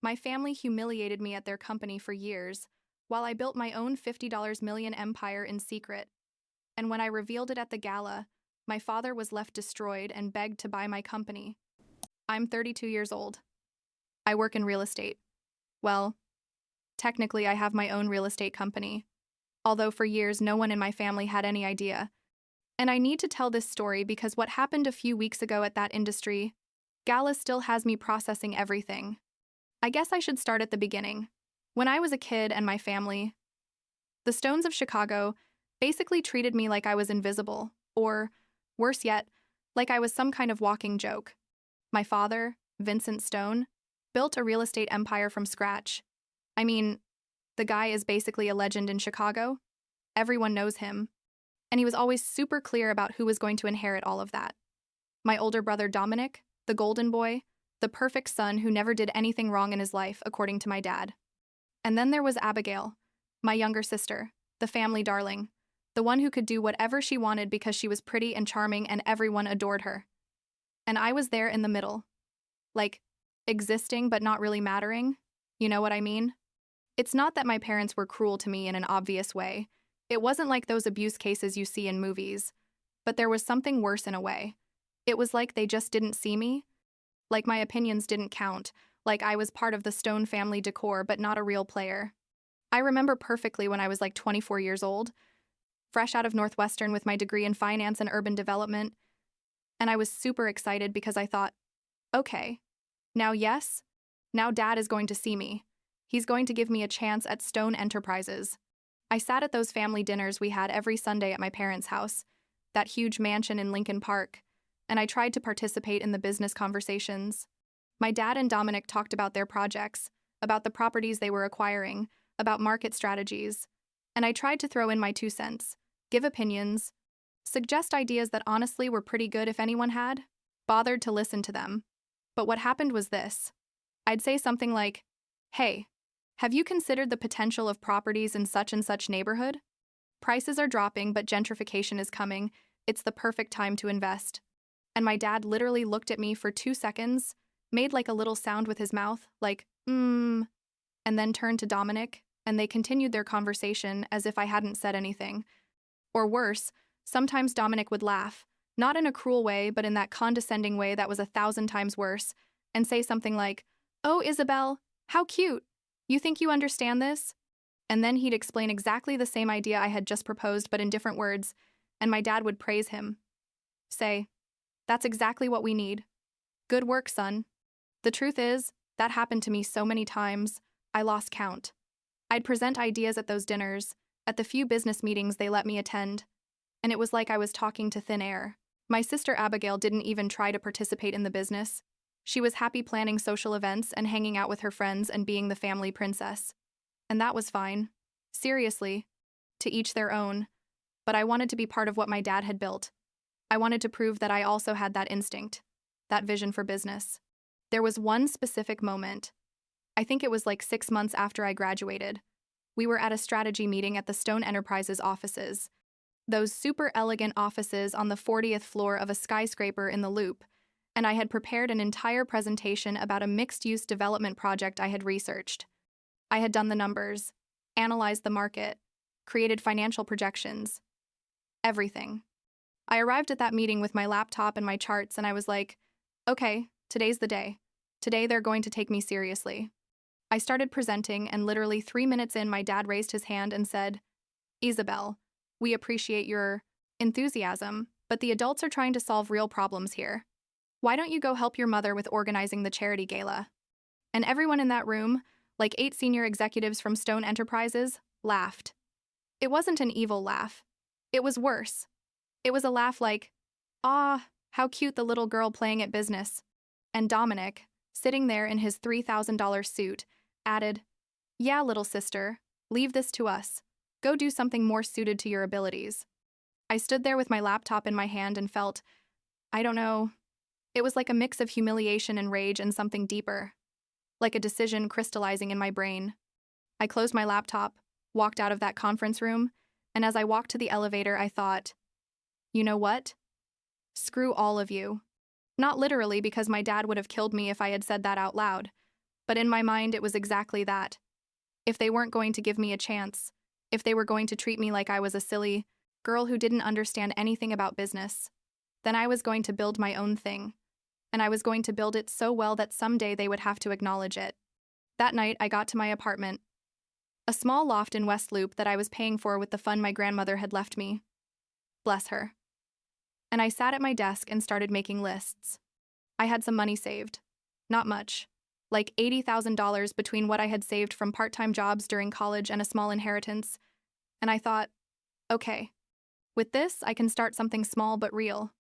My family humiliated me at their company for years, while I built my own $50 million empire in secret. And when I revealed it at the gala, my father was left destroyed and begged to buy my company. I'm 32 years old. I work in real estate. Well, technically, I have my own real estate company, although for years no one in my family had any idea. And I need to tell this story because what happened a few weeks ago at that industry gala still has me processing everything. I guess I should start at the beginning. When I was a kid and my family, the Stones of Chicago basically treated me like I was invisible, or, worse yet, like I was some kind of walking joke. My father, Vincent Stone, built a real estate empire from scratch. I mean, the guy is basically a legend in Chicago. Everyone knows him. And he was always super clear about who was going to inherit all of that. My older brother Dominic, the golden boy, the perfect son who never did anything wrong in his life, according to my dad. And then there was Abigail, my younger sister, the family darling, the one who could do whatever she wanted because she was pretty and charming and everyone adored her. And I was there in the middle. Like, existing but not really mattering. You know what I mean? It's not that my parents were cruel to me in an obvious way. It wasn't like those abuse cases you see in movies. But there was something worse in a way. It was like they just didn't see me. Like my opinions didn't count. Like I was part of the Stone family decor but not a real player. I remember perfectly when I was like 24 years old, fresh out of Northwestern with my degree in finance and urban development, and I was super excited because I thought, okay, now Dad is going to see me. He's going to give me a chance at Stone Enterprises. I sat at those family dinners we had every Sunday at my parents' house, that huge mansion in Lincoln Park, and I tried to participate in the business conversations. My dad and Dominic talked about their projects, about the properties they were acquiring, about market strategies, and I tried to throw in my 2 cents, give opinions, suggest ideas that honestly were pretty good if anyone had bothered to listen to them. But what happened was this. I'd say something like, "Hey, have you considered the potential of properties in such and such neighborhood? Prices are dropping, but gentrification is coming. It's the perfect time to invest." And my dad literally looked at me for 2 seconds, made like a little sound with his mouth, like, and then turned to Dominic, and they continued their conversation as if I hadn't said anything. Or worse, sometimes Dominic would laugh, not in a cruel way, but in that condescending way that was 1,000 times worse, and say something like, "Oh, Isabel, how cute. You think you understand this?" And then he'd explain exactly the same idea I had just proposed, but in different words, and my dad would praise him. Say, "That's exactly what we need. Good work, son." The truth is, that happened to me so many times, I lost count. I'd present ideas at those dinners, at the few business meetings they let me attend, and it was like I was talking to thin air. My sister Abigail didn't even try to participate in the business. She was happy planning social events and hanging out with her friends and being the family princess. And that was fine. Seriously, to each their own. But I wanted to be part of what my dad had built. I wanted to prove that I also had that instinct, that vision for business. There was one specific moment. I think it was like 6 months after I graduated. We were at a strategy meeting at the Stone Enterprises offices. Those super elegant offices on the 40th floor of a skyscraper in the Loop, and I had prepared an entire presentation about a mixed-use development project I had researched. I had done the numbers, analyzed the market, created financial projections. Everything. I arrived at that meeting with my laptop and my charts, and I was like, okay, today's the day. Today they're going to take me seriously. I started presenting, and literally 3 minutes in, my dad raised his hand and said, "Isabel, we appreciate your enthusiasm, but the adults are trying to solve real problems here. Why don't you go help your mother with organizing the charity gala?" And everyone in that room, like 8 senior executives from Stone Enterprises, laughed. It wasn't an evil laugh. It was worse. It was a laugh like, "Ah, how cute the little girl playing at business." And Dominic, sitting there in his $3,000 suit, added, "Yeah, little sister, leave this to us. Go do something more suited to your abilities." I stood there with my laptop in my hand and felt, I don't know, it was like a mix of humiliation and rage and something deeper, like a decision crystallizing in my brain. I closed my laptop, walked out of that conference room, and as I walked to the elevator, I thought, you know what? Screw all of you. Not literally, because my dad would have killed me if I had said that out loud, But in my mind, it was exactly that. If they weren't going to give me a chance, if they were going to treat me like I was a silly girl who didn't understand anything about business, then I was going to build my own thing. And I was going to build it so well that someday they would have to acknowledge it. That night, I got to my apartment, a small loft in West Loop that I was paying for with the fund my grandmother had left me. Bless her. And I sat at my desk and started making lists. I had some money saved. Not much. Like $80,000 between what I had saved from part-time jobs during college and a small inheritance. And I thought, okay, with this, I can start something small but real.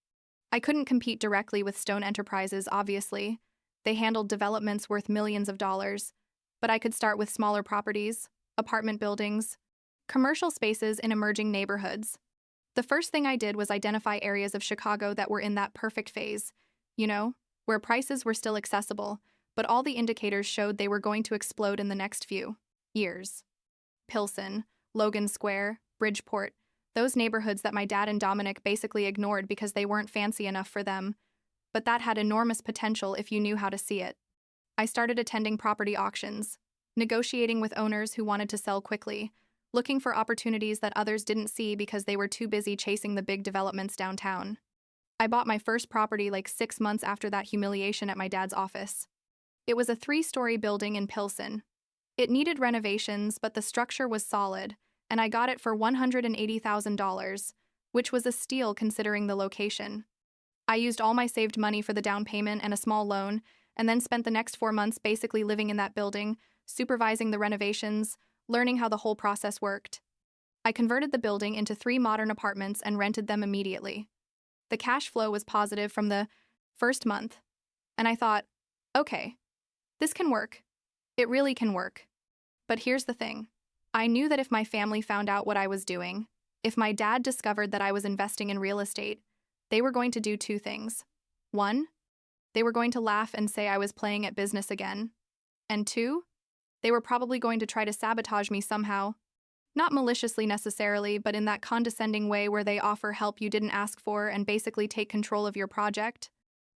I couldn't compete directly with Stone Enterprises, obviously. They handled developments worth millions of dollars. But I could start with smaller properties, apartment buildings, commercial spaces in emerging neighborhoods. The first thing I did was identify areas of Chicago that were in that perfect phase, where prices were still accessible, but all the indicators showed they were going to explode in the next few years. Pilsen, Logan Square, Bridgeport, those neighborhoods that my dad and Dominic basically ignored because they weren't fancy enough for them, but that had enormous potential if you knew how to see it. I started attending property auctions, negotiating with owners who wanted to sell quickly, looking for opportunities that others didn't see because they were too busy chasing the big developments downtown. I bought my first property like 6 months after that humiliation at my dad's office. It was a 3-story building in Pilsen. It needed renovations, but the structure was solid, and I got it for $180,000, which was a steal considering the location. I used all my saved money for the down payment and a small loan, and then spent the next 4 months basically living in that building, supervising the renovations, learning how the whole process worked. I converted the building into 3 modern apartments and rented them immediately. The cash flow was positive from the first month, and I thought, okay, this can work. It really can work. But here's the thing. I knew that if my family found out what I was doing, if my dad discovered that I was investing in real estate, they were going to do 2 things. 1, they were going to laugh and say I was playing at business again. And 2, they were probably going to try to sabotage me somehow. Not maliciously necessarily, but in that condescending way where they offer help you didn't ask for and basically take control of your project.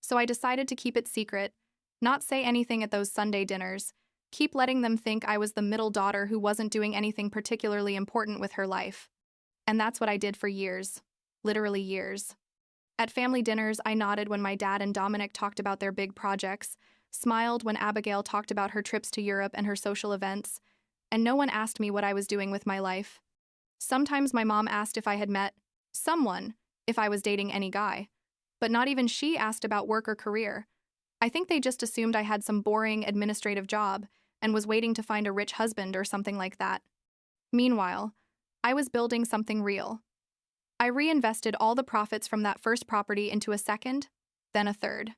So I decided to keep it secret, not say anything at those Sunday dinners, keep letting them think I was the middle daughter who wasn't doing anything particularly important with her life. And that's what I did for years. Literally years. At family dinners, I nodded when my dad and Dominic talked about their big projects, smiled when Abigail talked about her trips to Europe and her social events, and no one asked me what I was doing with my life. Sometimes my mom asked if I had met someone, if I was dating any guy, but not even she asked about work or career. I think they just assumed I had some boring administrative job and was waiting to find a rich husband or something like that. Meanwhile, I was building something real. I reinvested all the profits from that first property into a second, then a third.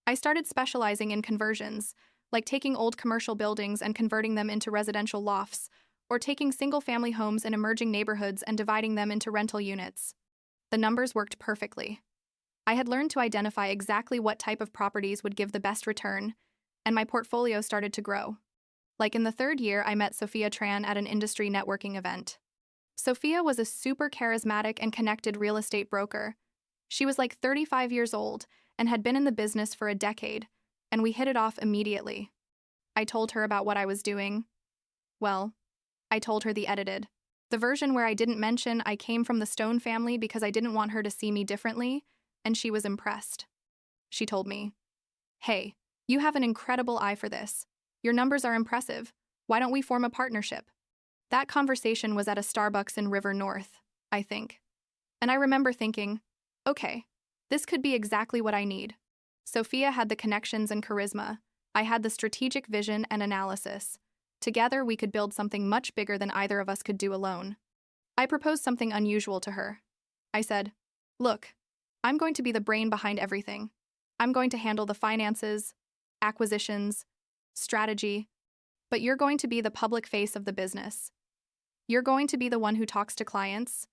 I started specializing in conversions, like taking old commercial buildings and converting them into residential lofts, or taking single-family homes in emerging neighborhoods and dividing them into rental units. The numbers worked perfectly. I had learned to identify exactly what type of properties would give the best return, and my portfolio started to grow. Like in the 3rd year, I met Sophia Tran at an industry networking event. Sophia was a super charismatic and connected real estate broker. She was like 35 years old and had been in the business for a decade, and we hit it off immediately. I told her about what I was doing. Well, I told her the edited. The version where I didn't mention I came from the Stone family because I didn't want her to see me differently, and she was impressed. She told me, "Hey, you have an incredible eye for this. Your numbers are impressive. Why don't we form a partnership?" That conversation was at a Starbucks in River North, I think. And I remember thinking, okay, this could be exactly what I need. Sophia had the connections and charisma. I had the strategic vision and analysis. Together, we could build something much bigger than either of us could do alone. I proposed something unusual to her. I said, "Look, I'm going to be the brain behind everything. I'm going to handle the finances, acquisitions, strategy, but you're going to be the public face of the business. You're going to be the one who talks to clients,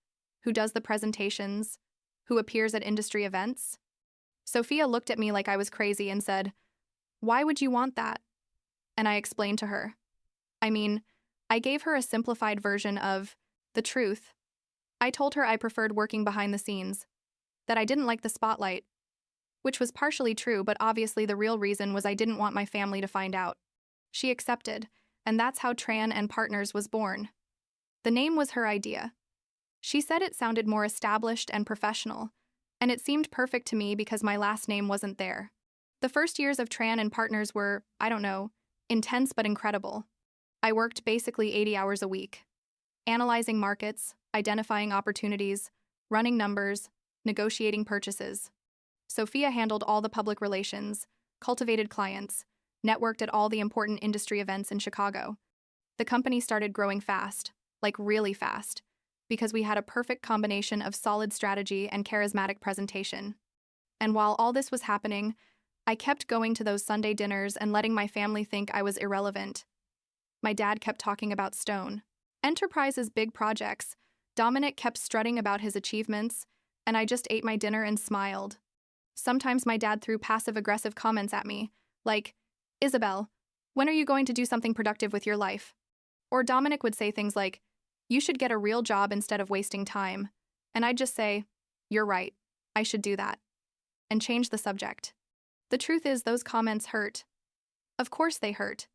who does the presentations, who appears at industry events." Sophia looked at me like I was crazy and said, "Why would you want that?" And I explained to her. I gave her a simplified version of the truth. I told her I preferred working behind the scenes, that I didn't like the spotlight, which was partially true, but obviously the real reason was I didn't want my family to find out. She accepted, and that's how Tran and Partners was born. The name was her idea. She said it sounded more established and professional, and it seemed perfect to me because my last name wasn't there. The first years of Tran and Partners were, I don't know, intense but incredible. I worked basically 80 hours a week, analyzing markets, identifying opportunities, running numbers, negotiating purchases. Sophia handled all the public relations, cultivated clients, networked at all the important industry events in Chicago. The company started growing fast, like really fast, because we had a perfect combination of solid strategy and charismatic presentation. And while all this was happening, I kept going to those Sunday dinners and letting my family think I was irrelevant. My dad kept talking about Stone Enterprise's big projects. Dominic kept strutting about his achievements, and I just ate my dinner and smiled. Sometimes my dad threw passive-aggressive comments at me, like, "Isabel, when are you going to do something productive with your life?" Or Dominic would say things like, "You should get a real job instead of wasting time." And I'd just say, "You're right, I should do that," and change the subject. The truth is, those comments hurt. Of course they hurt.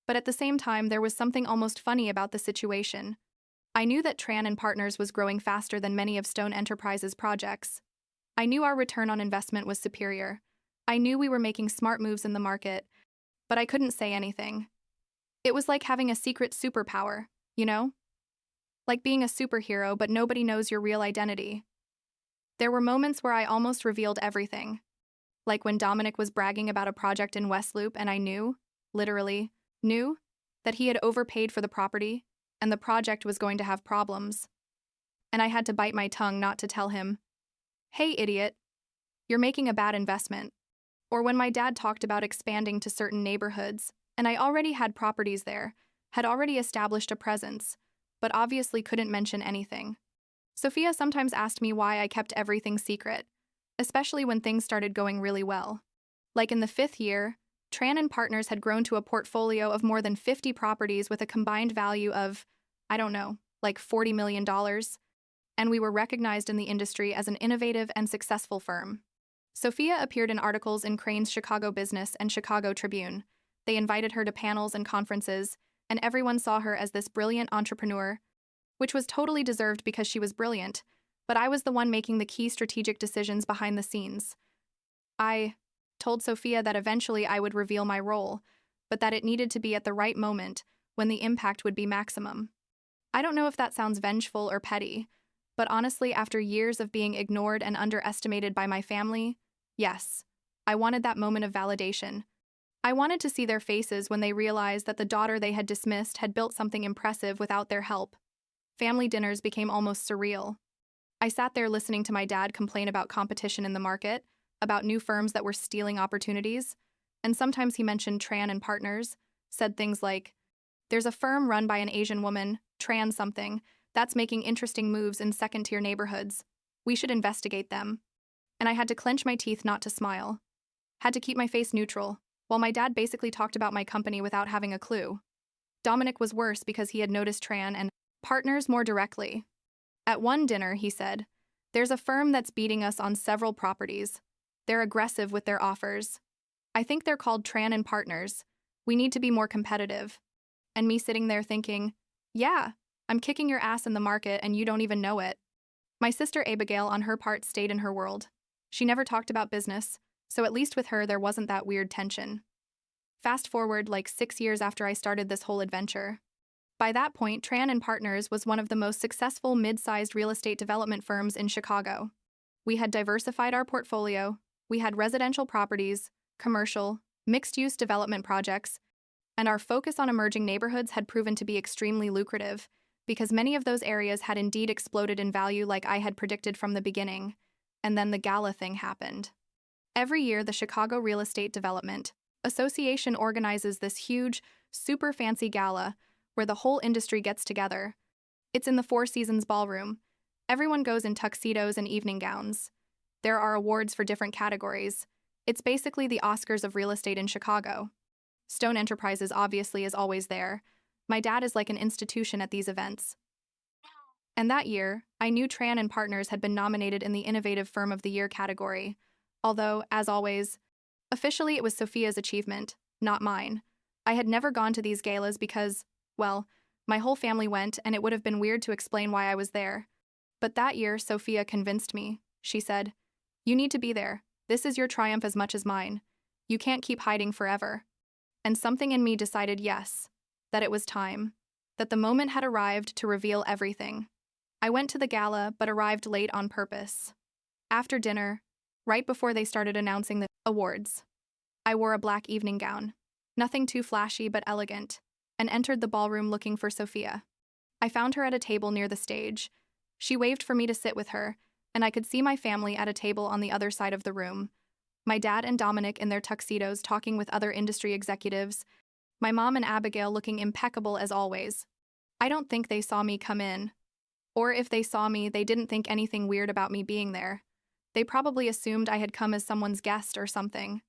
But at the same time, there was something almost funny about the situation. I knew that Tran and Partners was growing faster than many of Stone Enterprise's projects. I knew our return on investment was superior. I knew we were making smart moves in the market, but I couldn't say anything. It was like having a secret superpower, you know? Like being a superhero, but nobody knows your real identity. There were moments where I almost revealed everything. Like when Dominic was bragging about a project in West Loop and I knew, literally, knew, that he had overpaid for the property and the project was going to have problems. And I had to bite my tongue not to tell him, "Hey, idiot, you're making a bad investment." Or when my dad talked about expanding to certain neighborhoods, and I already had properties there, had already established a presence, but obviously couldn't mention anything. Sophia sometimes asked me why I kept everything secret, especially when things started going really well. Like in the 5th year, Tran and Partners had grown to a portfolio of more than 50 properties with a combined value of, I don't know, like $40 million, and we were recognized in the industry as an innovative and successful firm. Sophia appeared in articles in Crane's Chicago Business and Chicago Tribune. They invited her to panels and conferences, and everyone saw her as this brilliant entrepreneur, which was totally deserved because she was brilliant, but I was the one making the key strategic decisions behind the scenes. I told Sophia that eventually I would reveal my role, but that it needed to be at the right moment, when the impact would be maximum. I don't know if that sounds vengeful or petty, but honestly, after years of being ignored and underestimated by my family, yes, I wanted that moment of validation. I wanted to see their faces when they realized that the daughter they had dismissed had built something impressive without their help. Family dinners became almost surreal. I sat there listening to my dad complain about competition in the market, about new firms that were stealing opportunities, and sometimes he mentioned Tran and Partners, said things like, "There's a firm run by an Asian woman, Tran something, that's making interesting moves in second-tier neighborhoods. We should investigate them." And I had to clench my teeth not to smile. Had to keep my face neutral, while my dad basically talked about my company without having a clue. Dominic was worse because he had noticed Tran and Partners more directly. At one dinner, he said, "There's a firm that's beating us on several properties. They're aggressive with their offers. I think they're called Tran and Partners. We need to be more competitive." And me sitting there thinking, "Yeah, I'm kicking your ass in the market and you don't even know it." My sister Abigail, on her part, stayed in her world. She never talked about business, so at least with her there wasn't that weird tension. Fast forward like 6 years after I started this whole adventure. By that point, Tran and Partners was one of the most successful mid-sized real estate development firms in Chicago. We had diversified our portfolio, we had residential properties, commercial, mixed-use development projects, and our focus on emerging neighborhoods had proven to be extremely lucrative, because many of those areas had indeed exploded in value like I had predicted from the beginning. And then the gala thing happened. Every year, the Chicago Real Estate Development Association organizes this huge, super fancy gala where the whole industry gets together. It's in the Four Seasons Ballroom. Everyone goes in tuxedos and evening gowns. There are awards for different categories. It's basically the Oscars of real estate in Chicago. Stone Enterprises obviously is always there. My dad is like an institution at these events. And that year, I knew Tran and Partners had been nominated in the Innovative Firm of the Year category, although, as always, officially it was Sophia's achievement, not mine. I had never gone to these galas because, well, my whole family went and it would have been weird to explain why I was there. But that year, Sophia convinced me. She said, "You need to be there. This is your triumph as much as mine. You can't keep hiding forever." And something in me decided yes, that it was time, that the moment had arrived to reveal everything. I went to the gala but arrived late on purpose. After dinner, right before they started announcing the awards, I wore a black evening gown, nothing too flashy but elegant, and entered the ballroom looking for Sophia. I found her at a table near the stage. She waved for me to sit with her, and I could see my family at a table on the other side of the room. My dad and Dominic in their tuxedos talking with other industry executives, my mom and Abigail looking impeccable as always. I don't think they saw me come in. Or if they saw me, they didn't think anything weird about me being there. They probably assumed I had come as someone's guest or something.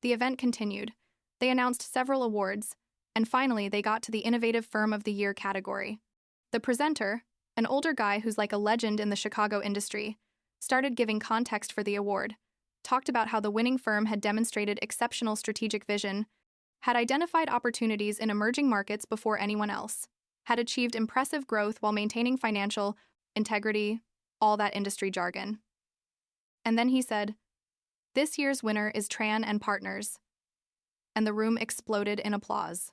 The event continued. They announced several awards, and finally they got to the Innovative Firm of the Year category. The presenter, an older guy who's like a legend in the Chicago industry, started giving context for the award, talked about how the winning firm had demonstrated exceptional strategic vision, had identified opportunities in emerging markets before anyone else, had achieved impressive growth while maintaining financial integrity, all that industry jargon. And then he said, "This year's winner is Tran and Partners." And the room exploded in applause.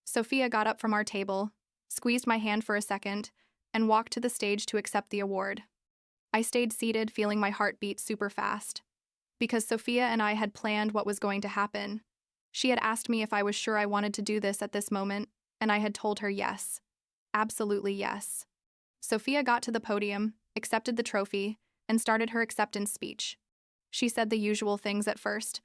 Sophia got up from our table, squeezed my hand for a second, and walked to the stage to accept the award. I stayed seated, feeling my heart beat super fast. Because Sophia and I had planned what was going to happen. She had asked me if I was sure I wanted to do this at this moment, and I had told her yes. Absolutely yes. Sophia got to the podium, accepted the trophy, and started her acceptance speech. She said the usual things at first,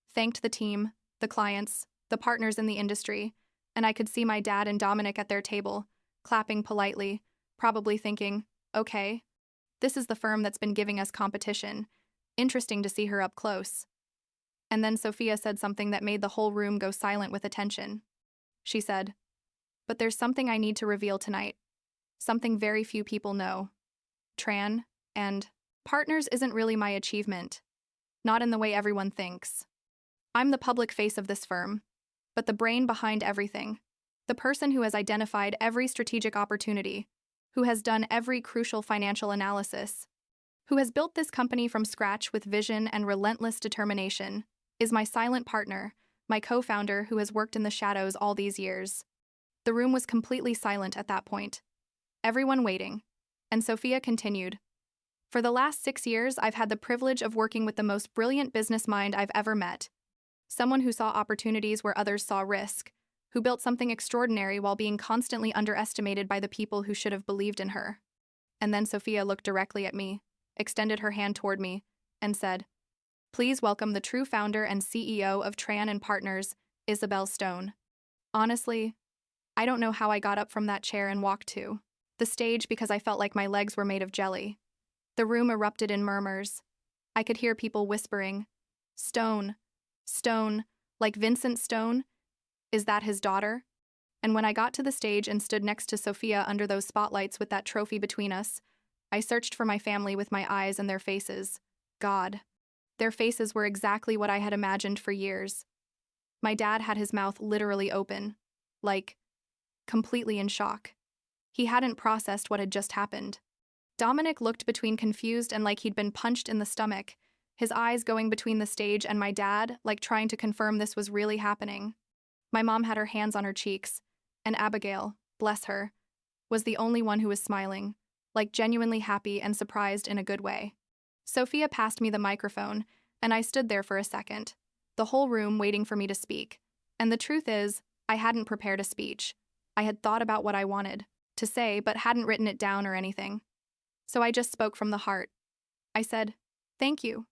thanked the team, the clients, the partners in the industry, and I could see my dad and Dominic at their table, clapping politely, probably thinking, okay, this is the firm that's been giving us competition. Interesting to see her up close. And then Sophia said something that made the whole room go silent with attention. She said, "But there's something I need to reveal tonight. Something very few people know. Tran and Partners isn't really my achievement. Not in the way everyone thinks. I'm the public face of this firm, but the brain behind everything. The person who has identified every strategic opportunity, who has done every crucial financial analysis, who has built this company from scratch with vision and relentless determination, is my silent partner, my co-founder who has worked in the shadows all these years." The room was completely silent at that point. Everyone waiting. And Sophia continued, "For the last 6 years, I've had the privilege of working with the most brilliant business mind I've ever met. Someone who saw opportunities where others saw risk, who built something extraordinary while being constantly underestimated by the people who should have believed in her." And then Sophia looked directly at me, extended her hand toward me, and said, "Please welcome the true founder and CEO of Tran and Partners, Isabel Stone." Honestly, I don't know how I got up from that chair and walked to the stage because I felt like my legs were made of jelly. The room erupted in murmurs. I could hear people whispering, "Stone, Stone, like Vincent Stone? Is that his daughter?" And when I got to the stage and stood next to Sophia under those spotlights with that trophy between us, I searched for my family with my eyes and their faces. God. Their faces were exactly what I had imagined for years. My dad had his mouth literally open, like, completely in shock. He hadn't processed what had just happened. Dominic looked between confused and like he'd been punched in the stomach, his eyes going between the stage and my dad, like trying to confirm this was really happening. My mom had her hands on her cheeks, and Abigail, bless her, was the only one who was smiling, like genuinely happy and surprised in a good way. Sophia passed me the microphone, and I stood there for a second, the whole room waiting for me to speak. And the truth is, I hadn't prepared a speech. I had thought about what I wanted to say, but hadn't written it down or anything. So I just spoke from the heart. I said, "Thank you.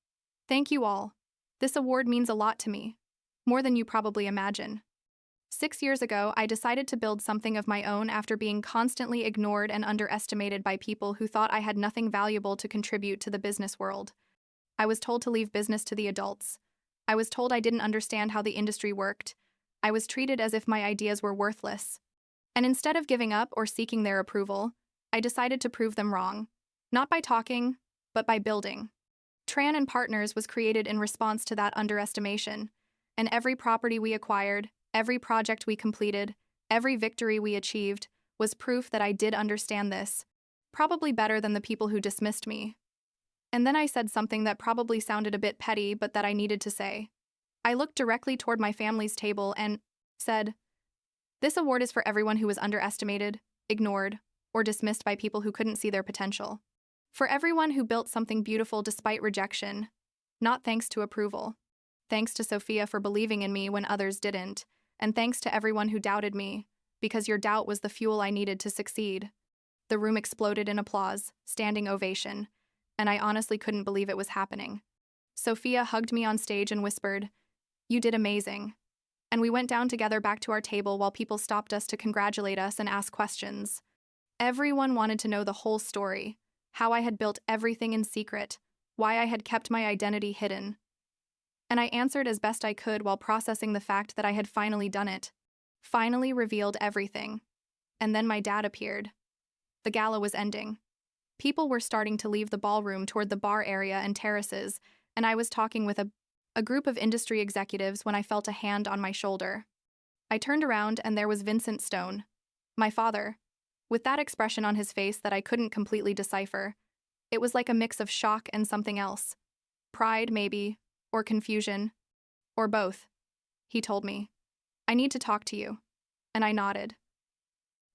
Thank you all. This award means a lot to me. More than you probably imagine. 6 years ago, I decided to build something of my own after being constantly ignored and underestimated by people who thought I had nothing valuable to contribute to the business world. I was told to leave business to the adults. I was told I didn't understand how the industry worked. I was treated as if my ideas were worthless. And instead of giving up or seeking their approval, I decided to prove them wrong. Not by talking, but by building. Tran and Partners was created in response to that underestimation, and every property we acquired, Every project we completed, every victory we achieved, was proof that I did understand this, probably better than the people who dismissed me. And then I said something that probably sounded a bit petty, but that I needed to say. I looked directly toward my family's table and said, "This award is for everyone who was underestimated, ignored, or dismissed by people who couldn't see their potential. For everyone who built something beautiful despite rejection, not thanks to approval. Thanks to Sophia for believing in me when others didn't, and thanks to everyone who doubted me, because your doubt was the fuel I needed to succeed." The room exploded in applause, standing ovation, and I honestly couldn't believe it was happening. Sophia hugged me on stage and whispered, "You did amazing." And we went down together back to our table while people stopped us to congratulate us and ask questions. Everyone wanted to know the whole story, how I had built everything in secret, why I had kept my identity hidden. And I answered as best I could while processing the fact that I had finally done it, finally revealed everything. And then my dad appeared. The gala was ending. People were starting to leave the ballroom toward the bar area and terraces, and I was talking with a group of industry executives when I felt a hand on my shoulder. I turned around and there was Vincent Stone, my father, with that expression on his face that I couldn't completely decipher. It was like a mix of shock and something else. Pride, maybe, or confusion, or both. He told me, "I need to talk to you." And I nodded.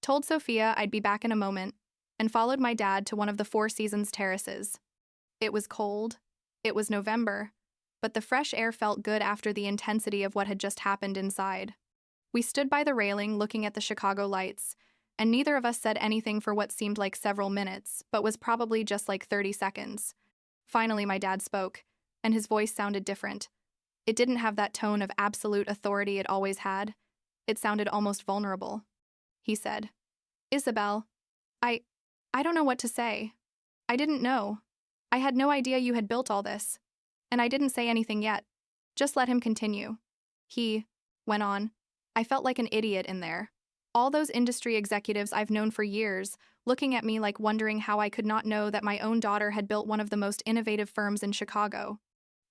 Told Sophia I'd be back in a moment, and followed my dad to one of the Four Seasons terraces. It was cold, it was November, but the fresh air felt good after the intensity of what had just happened inside. We stood by the railing looking at the Chicago lights, and neither of us said anything for what seemed like several minutes, but was probably just like 30 seconds. Finally, my dad spoke, and his voice sounded different. It didn't have that tone of absolute authority it always had. It sounded almost vulnerable. He said, "Isabel, I don't know what to say. I didn't know. I had no idea you had built all this. And I didn't say anything yet. Just let him continue." He went on. I felt like an idiot in there. All those industry executives I've known for years, looking at me like wondering how I could not know that my own daughter had built one of the most innovative firms in Chicago.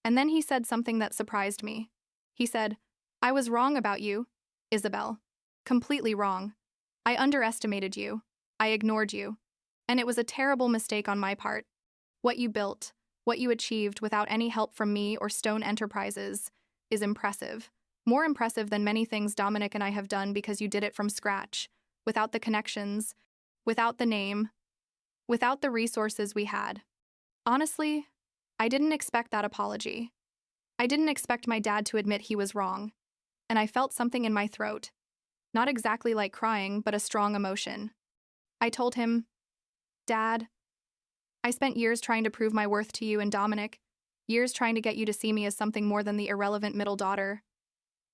And then he said something that surprised me. He said, "I was wrong about you, Isabel. Completely wrong. I underestimated you. I ignored you. And it was a terrible mistake on my part. What you built, what you achieved without any help from me or Stone Enterprises, is impressive. More impressive than many things Dominic and I have done because you did it from scratch, without the connections, without the name, without the resources we had. Honestly, I didn't expect that apology. I didn't expect my dad to admit he was wrong. And I felt something in my throat. Not exactly like crying, but a strong emotion. I told him, "Dad, I spent years trying to prove my worth to you and Dominic, years trying to get you to see me as something more than the irrelevant middle daughter.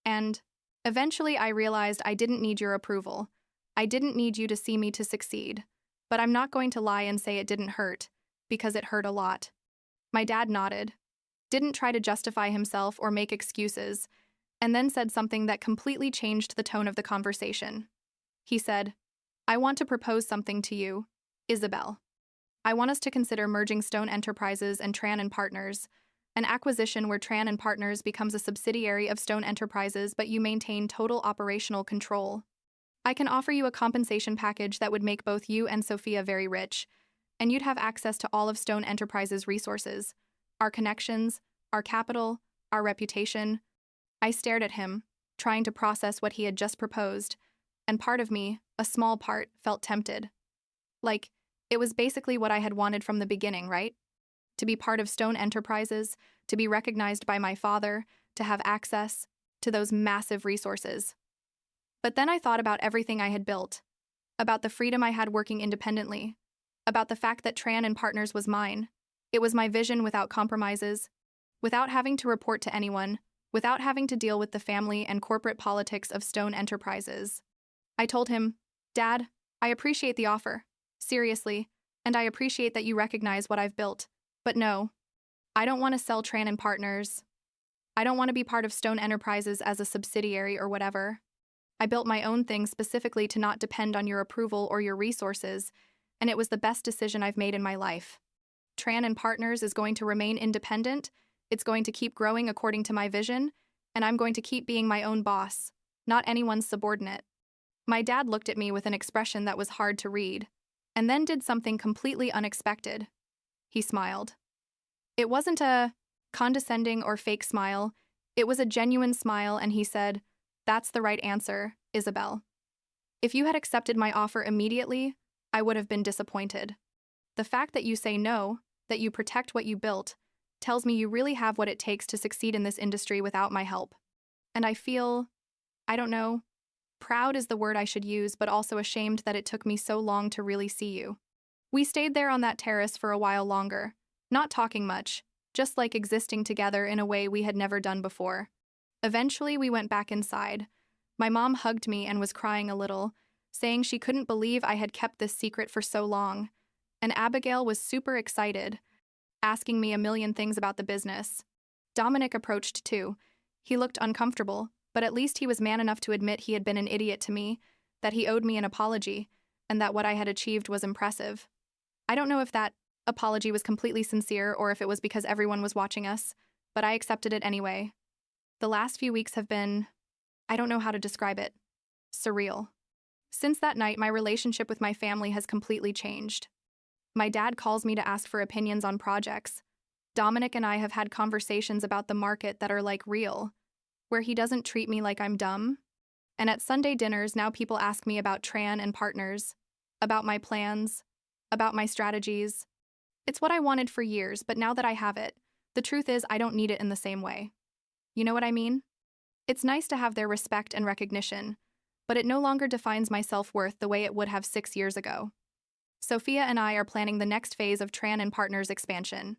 And eventually I realized I didn't need your approval. I didn't need you to see me to succeed. But I'm not going to lie and say it didn't hurt, because it hurt a lot." My dad nodded, didn't try to justify himself or make excuses, and then said something that completely changed the tone of the conversation. He said, "I want to propose something to you, Isabel. I want us to consider merging Stone Enterprises and Tran and Partners, an acquisition where Tran and Partners becomes a subsidiary of Stone Enterprises, but you maintain total operational control. I can offer you a compensation package that would make both you and Sophia very rich, and you'd have access to all of Stone Enterprises' resources, our connections, our capital, our reputation." I stared at him, trying to process what he had just proposed, and part of me, a small part, felt tempted. Like, it was basically what I had wanted from the beginning, right? To be part of Stone Enterprises, to be recognized by my father, to have access to those massive resources. But then I thought about everything I had built, about the freedom I had working independently, about the fact that Tran and Partners was mine. It was my vision without compromises, without having to report to anyone, without having to deal with the family and corporate politics of Stone Enterprises. I told him, "Dad, I appreciate the offer. Seriously, and I appreciate that you recognize what I've built. But no, I don't want to sell Tran and Partners. I don't want to be part of Stone Enterprises as a subsidiary or whatever. I built my own thing specifically to not depend on your approval or your resources, and it was the best decision I've made in my life. Tran and Partners is going to remain independent, it's going to keep growing according to my vision, and I'm going to keep being my own boss. not anyone's subordinate. My dad looked at me with an expression that was hard to read, and then did something completely unexpected. He smiled. It wasn't a condescending or fake smile, it was a genuine smile, and he said, "That's the right answer, Isabel. If you had accepted my offer immediately, I would have been disappointed. The fact that you say no, that you protect what you built, tells me you really have what it takes to succeed in this industry without my help. And I feel, I don't know, proud is the word I should use, but also ashamed that it took me so long to really see you." We stayed there on that terrace for a while longer, not talking much, just like existing together in a way we had never done before. Eventually, we went back inside. My mom hugged me and was crying a little, saying she couldn't believe I had kept this secret for so long. And Abigail was super excited, asking me a million things about the business. Dominic approached too. He looked uncomfortable, but at least he was man enough to admit he had been an idiot to me, that he owed me an apology, and that what I had achieved was impressive. I don't know if that apology was completely sincere or if it was because everyone was watching us, but I accepted it anyway. The last few weeks have been, I don't know how to describe it, surreal. Since that night, my relationship with my family has completely changed. My dad calls me to ask for opinions on projects. Dominic and I have had conversations about the market that are like real, where he doesn't treat me like I'm dumb. And at Sunday dinners, now people ask me about Tran and partners, about my plans, about my strategies. It's what I wanted for years, but now that I have it, the truth is I don't need it in the same way. You know what I mean? It's nice to have their respect and recognition, but it no longer defines my self-worth the way it would have 6 years ago. Sophia and I are planning the next phase of Tran and Partners expansion.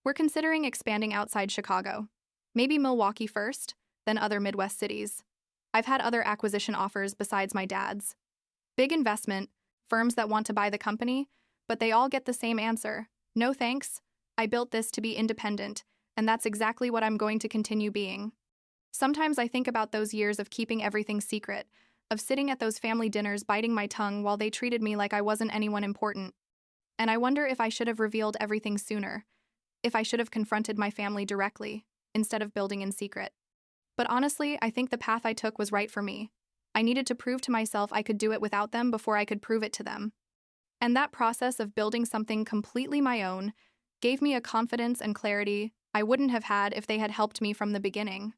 We're considering expanding outside Chicago. Maybe Milwaukee first, then other Midwest cities. I've had other acquisition offers besides my dad's. Big investment, firms that want to buy the company, but they all get the same answer. No thanks, I built this to be independent, and that's exactly what I'm going to continue being. Sometimes I think about those years of keeping everything secret, of sitting at those family dinners biting my tongue while they treated me like I wasn't anyone important. And I wonder if I should have revealed everything sooner, if I should have confronted my family directly, instead of building in secret. But honestly, I think the path I took was right for me. I needed to prove to myself I could do it without them before I could prove it to them. And that process of building something completely my own gave me a confidence and clarity I wouldn't have had if they had helped me from the beginning.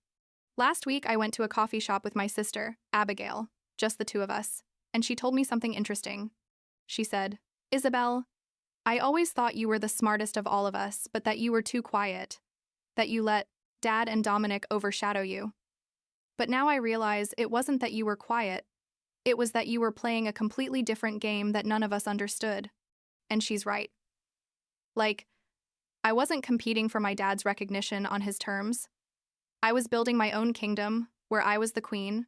Last week, I went to a coffee shop with my sister, Abigail, just the two of us, and she told me something interesting. She said, "Isabel, I always thought you were the smartest of all of us, but that you were too quiet, that you let Dad and Dominic overshadow you. But now I realize it wasn't that you were quiet, it was that you were playing a completely different game that none of us understood." And she's right. Like, I wasn't competing for my dad's recognition on his terms. I was building my own kingdom, where I was the queen,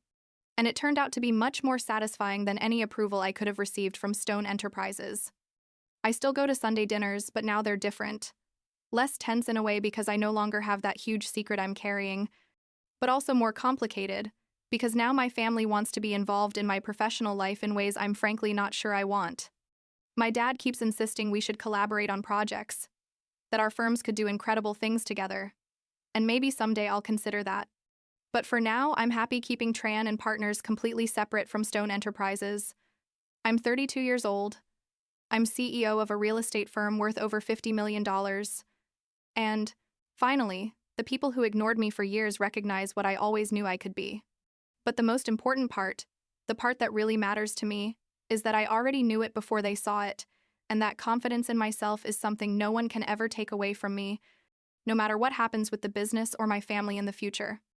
and it turned out to be much more satisfying than any approval I could have received from Stone Enterprises. I still go to Sunday dinners, but now they're different. Less tense in a way because I no longer have that huge secret I'm carrying, but also more complicated, because now my family wants to be involved in my professional life in ways I'm frankly not sure I want. My dad keeps insisting we should collaborate on projects, that our firms could do incredible things together, and maybe someday I'll consider that. But for now, I'm happy keeping Tran and Partners completely separate from Stone Enterprises. I'm 32 years old. I'm CEO of a real estate firm worth over $50 million. And, finally, the people who ignored me for years recognize what I always knew I could be. But the most important part, the part that really matters to me, is that I already knew it before they saw it, and that confidence in myself is something no one can ever take away from me, no matter what happens with the business or my family in the future.